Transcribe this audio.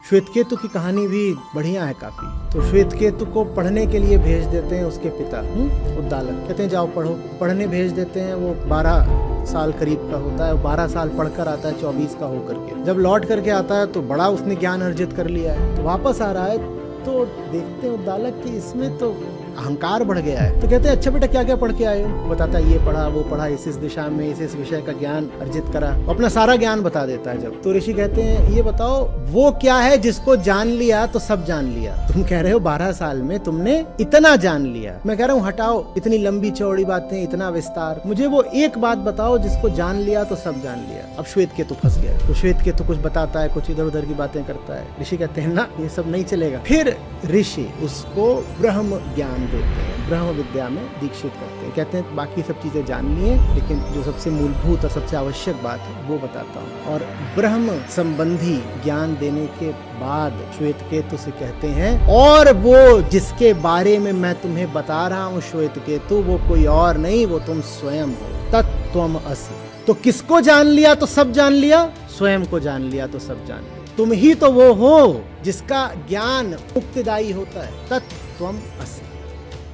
श्वेतकेतु की कहानी भी बढ़िया है काफी। तो श्वेतकेतु को पढ़ने के लिए भेज देते हैं उसके पिता उद्दालक, कहते हैं जाओ पढ़ो। पढ़ने भेज देते हैं। वो 12 साल करीब का होता है, 12 साल पढ़कर आता है 24 का होकर के। जब लौट करके आता है तो बड़ा उसने ज्ञान अर्जित कर लिया है। तो वापस आ रहा है तो देखते हैं उद्दालक कि इसमें तो अहंकार बढ़ गया है। तो कहते हैं अच्छा बेटा क्या क्या पढ़ के आए हो? बताता है ये पढ़ा वो पढ़ा, इस दिशा में इस विषय का ज्ञान अर्जित करा, अपना सारा ज्ञान बता देता है। जब तो ऋषि कहते हैं ये बताओ वो क्या है जिसको जान लिया तो सब जान लिया? तुम कह रहे हो 12 साल में तुमने इतना जान लिया। मैं कह रहा हूँ हटाओ इतनी लंबी चौड़ी बातें, इतना विस्तार, मुझे वो एक बात बताओ जिसको जान लिया तो सब जान लिया। अब श्वेतकेतु फंस गया। तो श्वेतकेतु कुछ बताता है, कुछ इधर उधर की बातें करता है। ऋषि कहते हैं ना ये सब नहीं चलेगा। फिर ऋषि उसको ब्रह्म ज्ञान देते हैं, ब्रह्म विद्या में दीक्षित करते हैं। कहते हैं बाकी सब चीजें जान लिए, लेकिन जो सबसे मूलभूत और सबसे आवश्यक बात है वो बताता हूँ। और ब्रह्म संबंधी ज्ञान देने के बाद श्वेतकेतु से कहते हैं और वो जिसके बारे में मैं तुम्हें बता रहा हूँ श्वेतकेतु, वो कोई और नहीं, वो तुम स्वयं हो, तत्त्वम असि। तो किसको जान लिया तो सब जान लिया? स्वयं को जान लिया तो सब जान लिया। तुम ही तो वो हो जिसका ज्ञान मुक्तिदायी होता है, तत्त्वम असि।